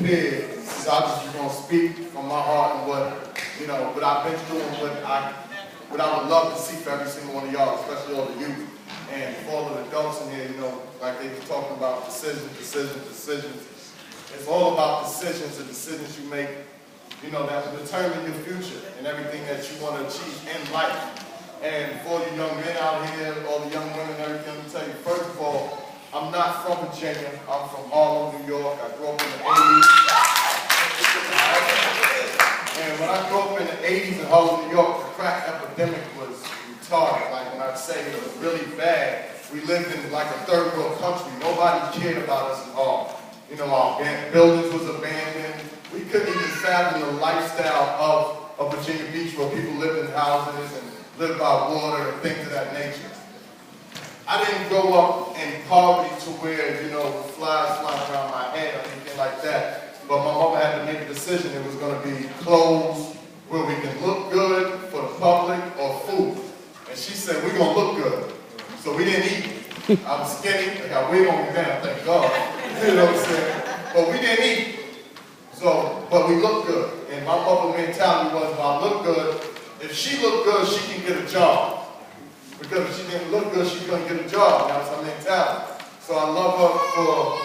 prepared, so I just gonna speak from my heart and what I've been through and what I would love to see for every single one of y'all, especially all the youth. And for all of the adults in here, like they were talking about decisions. It's all about decisions and decisions you make, that will determine your future and everything that you want to achieve in life. And for the young men out here, all the young women and everything, let me tell you, first of all, I'm not from Virginia. I'm from Harlem, New York. I grew up in the 80s. And when I grew up in the 80s in Harlem, New York, the crack epidemic was retarded. Like when I say it was really bad, we lived in like a third world country. Nobody cared about us at all. Our buildings was abandoned. We couldn't even fathom the lifestyle of Virginia Beach where people lived in houses and lived by water and things of that nature. I didn't grow up in poverty to where, flies flying around my head or anything like that. But my mama had to make a decision. It was going to be clothes where we can look good for the public or food. And she said, we're going to look good. So we didn't eat. I was skinny. I got weight on me now, thank God. You know what I'm saying? But we didn't eat. But we looked good. And my mother's mentality was, if I look good, if she looked good, she can get a job. Because if she didn't look good, she couldn't get a job. That was her mentality. So I love her for,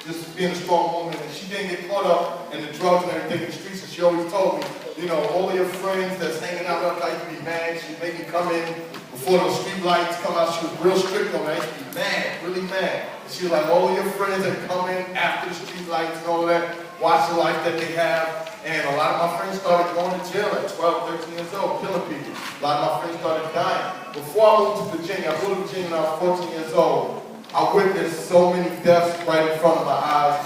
just being a strong woman. And she didn't get caught up in the drugs and everything in the streets. And she always told me, all of your friends that's hanging out with us, I used to be mad. She'd make me come in before those street lights come out. She was real strict on me. I used to be mad, really mad. And she was like, all of your friends that come in after the street lights and all that, watch the life that they have. And a lot of my friends started going to jail at 12, 13 years old, killing people. A lot of my friends started dying. Before I moved to Virginia, I moved to Virginia when I was 14 years old. I witnessed so many deaths right in front of my eyes.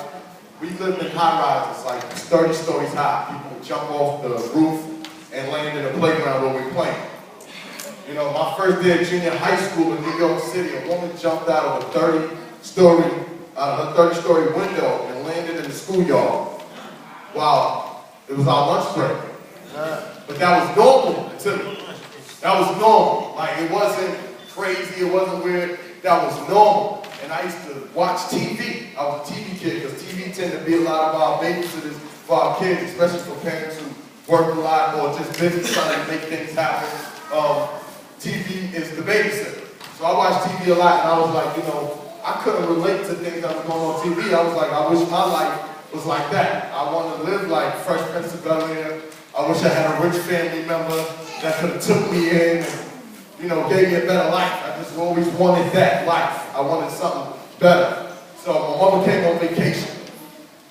We lived in high rises, like 30 stories high. People would jump off the roof and land in the playground where we were playing. My first day of junior high school in New York City, a woman jumped out of a 30-story window and landed in the schoolyard. Wow, it was our lunch break. But that was normal to me. That was normal. Like, it wasn't crazy, it wasn't weird. That was normal. And I used to watch TV. I was a TV kid, because TV tended to be a lot of our babysitters for our kids, especially for parents who work a lot or just busy trying to make things happen. TV is the babysitter. So I watched TV a lot, and I was like, I couldn't relate to things that was going on TV. I was like, I wish my life was like that. I want to live like Fresh Prince of Bel-Air. I wish I had a rich family member that could have took me in and, gave me a better life. I just always wanted that life. I wanted something better. So my mama came on vacation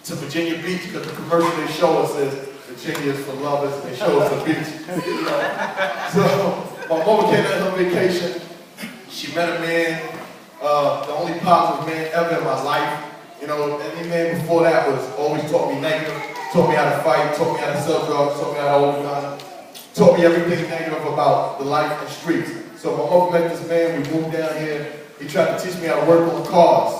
to Virginia Beach, because the commercial they show us is Virginia is for lovers. They show us the beach. So my mama came on vacation. She met a man, the only positive man ever in my life. Any man before that was always taught me negative, taught me how to fight, taught me how to sell drugs, taught me how to hold a gun, taught me everything negative about the life in the streets. So my mother met this man, we moved down here. He tried to teach me how to work on cars.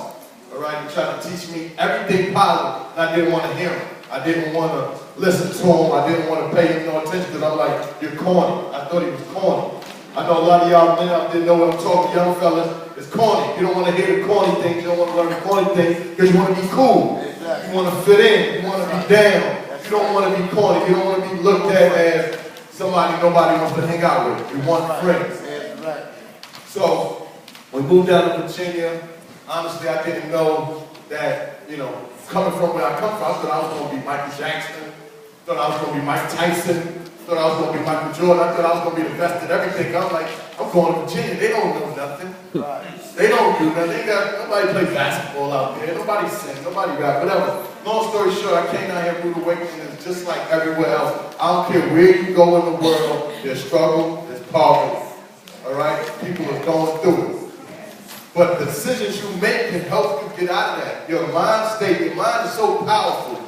All right, he tried to teach me everything positive, and I didn't want to hear him. I didn't want to listen to him. I didn't want to pay him no attention, because I'm like, you're corny. I thought he was corny. I know a lot of y'all men out there know what I'm talking, young fellas. It's corny. You don't want to hear the corny things. You don't want to learn the corny things, because you want to be cool. Exactly. You want to fit in. You want to be down. You don't want to be corny. You don't want to be looked at as somebody nobody wants to hang out with. You want friends. Right. So, we moved down to Virginia. Honestly, I didn't know that, coming from where I come from, I thought I was going to be Michael Jackson. I thought I was going to be Mike Tyson. I thought I was going to be Michael Jordan. I thought I was going to be the best at everything. I'm like, I'm going to Virginia. They don't know nothing. They don't do nothing. Nobody plays basketball out there. Nobody sings. Nobody rap. Whatever. Long story short, I came down here rude awakening, and it's just like everywhere else. I don't care where you go in the world. There's struggle. There's poverty. All right? People are going through it. But the decisions you make can help you get out of that. Your mind state, your mind is so powerful.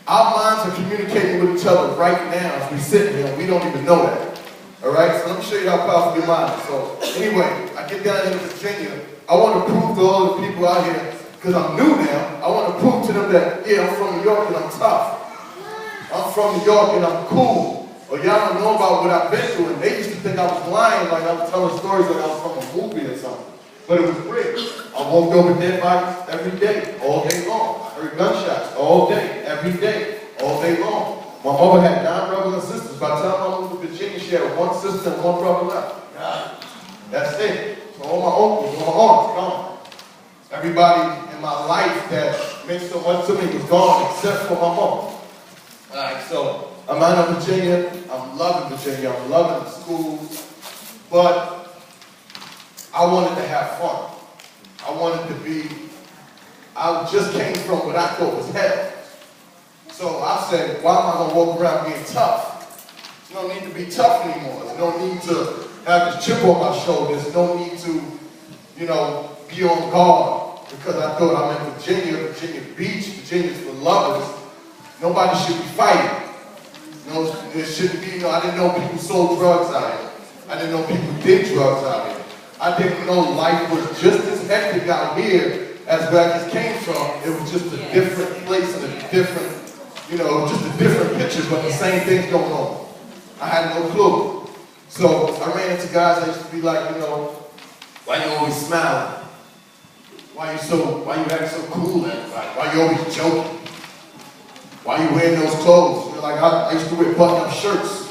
Our minds are communicating with each other right now as we sit here, and we don't even know that. All right? So let me show you how powerful your mind is. So anyway, I get down here to Virginia. I want to prove to all the people out here, because I'm new now, I want to prove to them that, yeah, I'm from New York and I'm tough. I'm from New York and I'm cool. Or y'all don't know about what I've been through, and they used to think I was lying, like I was telling stories like I was from a movie or something. But it was real. I walked over dead bodies every day, all day long. heard gunshots all day, every day, all day long. My mother had 9 brothers and sisters. By the time I moved to Virginia, she had 1 sister and 1 brother left. That's it. So all my uncles, all my aunts, gone. Everybody in my life that meant so much to me was gone except for my mom. Alright, so I'm out of Virginia. I'm loving Virginia. I'm loving the schools. But I wanted to have fun. I wanted to be, I just came from what I thought was hell. So I said, why am I going to walk around being tough? You don't need to be tough anymore. You don't need to have this chip on my shoulder. There's no need to, you know, be on guard. Because I thought I'm in Virginia, Virginia Beach, Virginia's for lovers. Nobody should be fighting. You know, there shouldn't be, I didn't know people sold drugs out here. I didn't know people did drugs out here. I didn't know life was just as hectic out here as where I just came from. It was just a different place and a different, you know, just a different picture, but the same things going on. I had no clue. So I ran into guys that used to be like, you know, why you always smiling? Why you acting so cool at everybody? Why you always joking? Why you wearing those clothes? You know, like I used to wear button-up shirts.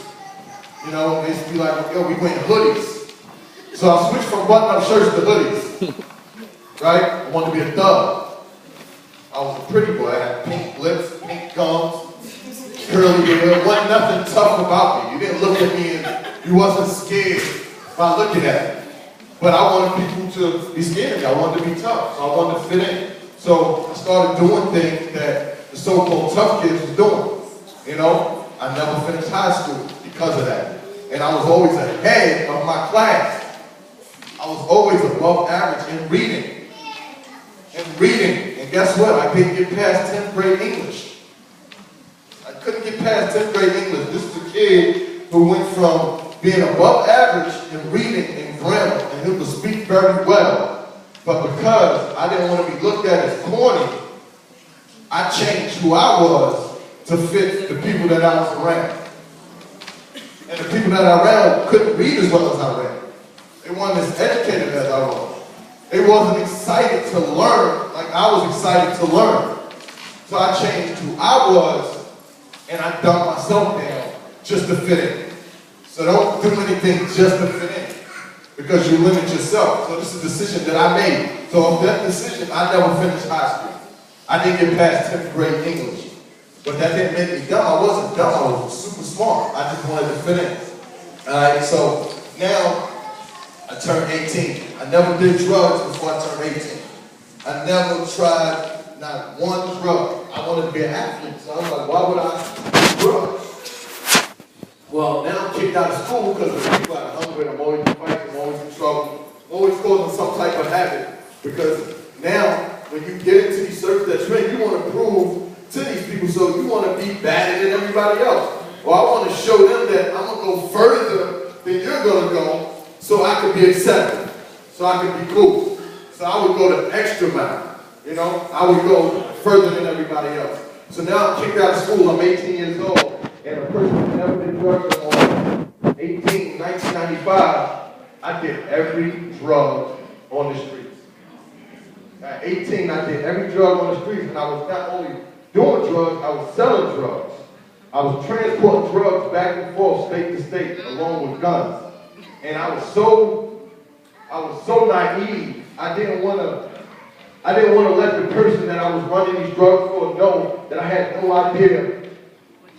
You know, they used to be like, yo, we wearing hoodies. So I switched from button-up shirts to hoodies. Right? I wanted to be a thug. I was a pretty boy. I had pink lips, pink gums, curly hair. Wasn't nothing tough about me. You didn't look at me and you wasn't scared by looking at me. But I wanted people to be scared of me. I wanted to be tough. So I wanted to fit in. So I started doing things that the so-called tough kids was doing. You know, I never finished high school because of that. And I was always ahead of my class. I was always above average in reading. And guess what? I couldn't get past 10th grade English. I couldn't get past 10th grade English. This is a kid who went from being above average in reading and grammar, and who could speak very well. But because I didn't want to be looked at as corny, I changed who I was to fit the people that I was around. And the people that I around couldn't read as well as I read. They weren't as educated as I was. They wasn't excited to learn like I was excited to learn. So I changed who I was, and I dumbed myself down just to fit in. So don't do anything just to fit in, because you limit yourself. So this is a decision that I made. So of that decision, I never finished high school. I didn't get past 10th grade English. But that didn't make me dumb. I wasn't dumb. I was super smart. I just wanted to fit in. Alright, so now I turned 18. I never did drugs before I turned 18. I never tried not one drug. I wanted to be an athlete, so I was like, why would I do drugs? Well, now I'm kicked out of school because of people that are hungry. I'm always fighting, I'm always in trouble, I'm always causing some type of habit. Because now, when you get into these circles that train, you want to prove to these people, so you want to be better than everybody else. Well, I want to show them that I'm going to go further than you're going to go, so I can be accepted, so I can be cool. So I would go the extra mile, you know? I would go further than everybody else. So now I'm kicked out of school, I'm 18 years old, and a person who never did drugs on 1995, I did every drug on the streets. At 18, I did every drug on the streets, and I was not only doing drugs, I was selling drugs. I was transporting drugs back and forth, state to state, along with guns. And I was so naive. I didn't want to let the person that I was running these drugs for know that I had no idea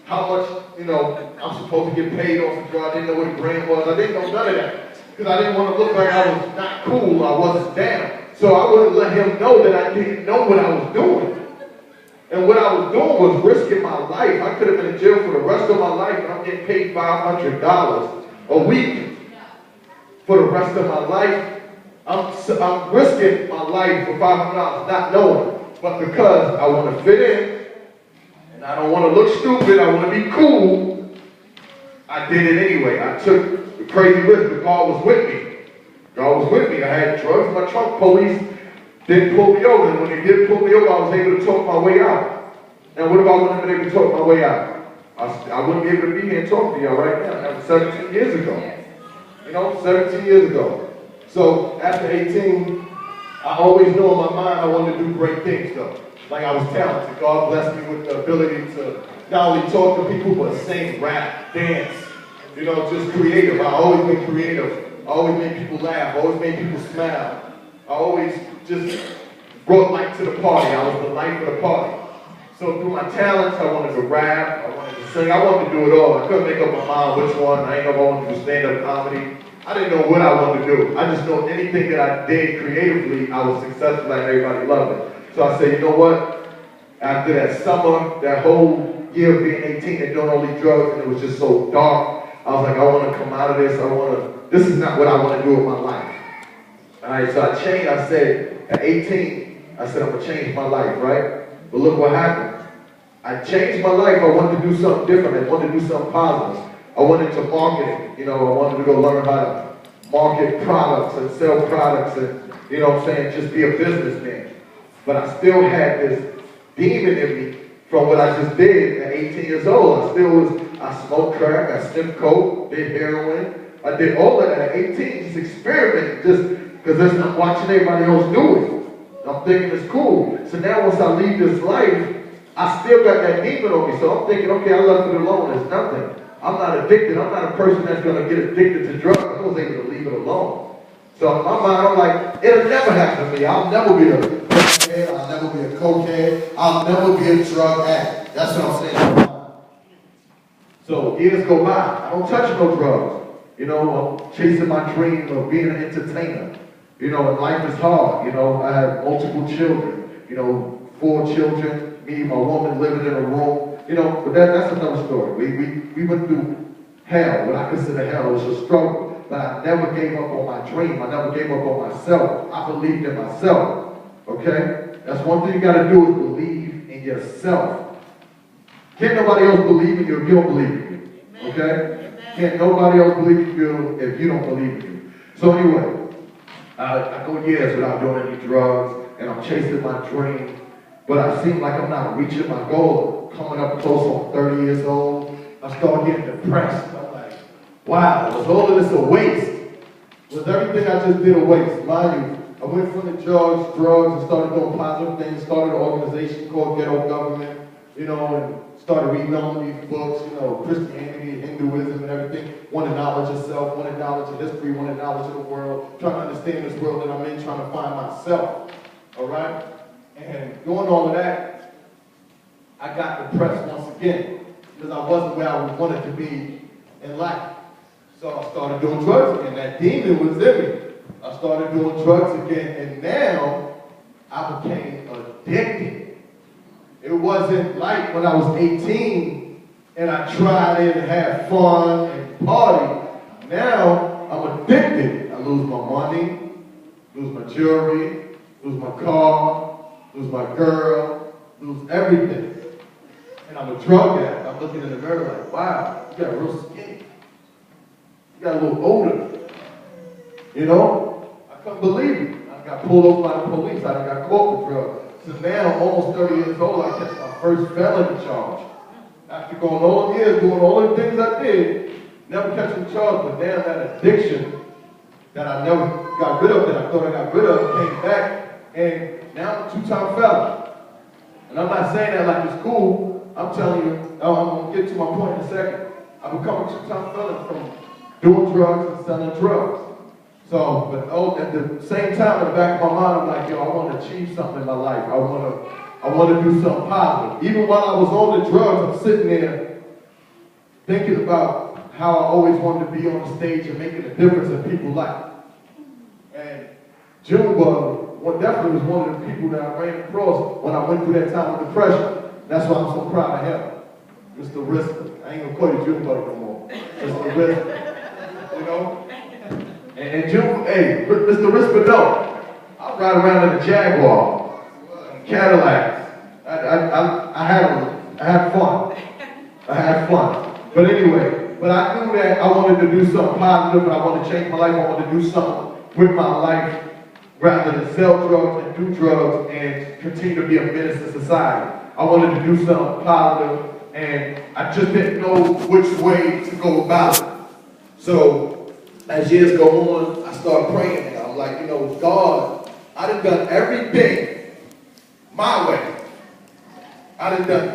how much, you know, I'm supposed to get paid off the drug. I didn't know what a gram was. I didn't know none of that. Because I didn't want to look like I was not cool, I wasn't down. So I wouldn't let him know that I didn't know what I was doing. And what I was doing was risking my life. I could have been in jail for the rest of my life, and I'm getting paid $500 a week for the rest of my life. I'm risking my life for $500, not knowing. But because I want to fit in, and I don't want to look stupid, I want to be cool, I did it anyway. I took the crazy risk, but God was with me. God was with me. I had drugs in my trunk. Police didn't pull me over, and when they did pull me over, I was able to talk my way out. And what if I wouldn't have been able to talk my way out? I wouldn't be able to be here and talk to y'all right now. That was 17 years ago. You know, 17 years ago. So after 18, I always knew in my mind I wanted to do great things though. Like I was talented. God blessed me with the ability to not only talk to people, but sing, rap, dance. You know, just creative. I always been creative. I always made people laugh. I always made people smile. I always just brought light to the party. I was the life of the party. So through my talents, I wanted to rap, I wanted to sing, I wanted to do it all. I couldn't make up my mind which one. I ain't know if I wanted to do stand-up comedy. I didn't know what I wanted to do. I just know anything that I did creatively, I was successful and everybody loved it. So I said, you know what? After that summer, that whole year of being 18 and doing all these drugs, and it was just so dark, I was like, I want to come out of this. This is not what I want to do with my life. All right, so I changed. I said, at 18, I said, I'm going to change my life, right? But look what happened. I changed my life. I wanted to do something different. I wanted to do something positive. I wanted to market it. You know, I wanted to go learn how to market products and sell products and, you know what I'm saying, just be a businessman. But I still had this demon in me from what I just did at 18 years old. I smoked crack, I sniffed coke, did heroin. I did all of that at 18, just experimenting, just because I'm watching everybody else do it. I'm thinking it's cool. So now once I leave this life, I still got that demon on me. So I'm thinking, okay, I left it alone. It's nothing. I'm not addicted. I'm not a person that's going to get addicted to drugs. I was able to leave it alone. So in my mind, I'm like, it'll never happen to me. I'll never be a crackhead. I'll never be a cokehead. I'll never be a drug addict. That's what I'm saying. So years go by. I don't touch no drugs. You know, I'm chasing my dream of being an entertainer. You know, and life is hard. You know, I have multiple children. You know, 4 children. Me, my woman living in a room. You know, but that's another story. We went through hell. What I consider hell is a struggle. But I never gave up on my dream. I never gave up on myself. I believed in myself. Okay? That's one thing you got to do is believe in yourself. Can't nobody else believe in you if you don't believe in you. Okay? Can't nobody else believe in you if you don't believe in you. So anyway, I go years without doing any drugs, and I'm chasing my dream, but I seem like I'm not reaching my goal. Coming up close, I'm 30 years old, I start getting depressed. I'm like, wow, was all of this a waste? Was everything I just did a waste? Mind you, I went from the drugs, and started doing positive things, started an organization called Ghetto Government, you know, and started reading all of these books, you know, Christianity, Hinduism, and everything. Wanted knowledge of self, wanted knowledge of history, wanted knowledge of the world, trying to understand this world that I'm in, trying to find myself, all right? And doing all of that, I got depressed once again because I wasn't where I wanted to be in life. So I started doing drugs again. That demon was in me. I started doing drugs again, and now I became addicted. It wasn't like when I was 18 and I tried it and had fun and party. Now I'm addicted. I lose my money, lose my jewelry, lose my car, lose my girl, lose everything. And I'm a drug addict. I'm looking in the mirror like, wow, you got real skinny. You got a little older. You know? I couldn't believe it. I got pulled over by the police. I got caught with drugs. So now, almost 30 years old, I catch my first felony charge. After going all the years, doing all the things I did, never catching charge, but now that addiction that I never got rid of, that I thought I got rid of, came back, and now I'm a 2-time felon. And I'm not saying that like it's cool. I'm telling you, I'm going to get to my point in a second. I become a 2-time felon from doing drugs and selling drugs. So, but at the same time, in the back of my mind, I'm like, yo, I want to achieve something in my life. I want to do something positive. Even while I was on the drugs, I'm sitting there thinking about how I always wanted to be on the stage and making a difference in people's life. And June definitely was one of the people that I ran across when I went through that time of depression. That's why I'm so proud of him. Mr. Risker. I ain't going to call you June no more. Mr. Risker. You know? And June, hey, Mr. Risker, no. I ride around in a Jaguar, Cadillacs. I had fun. I had fun. But anyway, but I knew that I wanted to do something positive, and I wanted to change my life. I wanted to do something with my life rather than sell drugs and do drugs and continue to be a menace to society. I wanted to do something positive, and I just didn't know which way to go about it. So as years go on, I started praying, and I'm like, you know, God, I done everything my way. I done done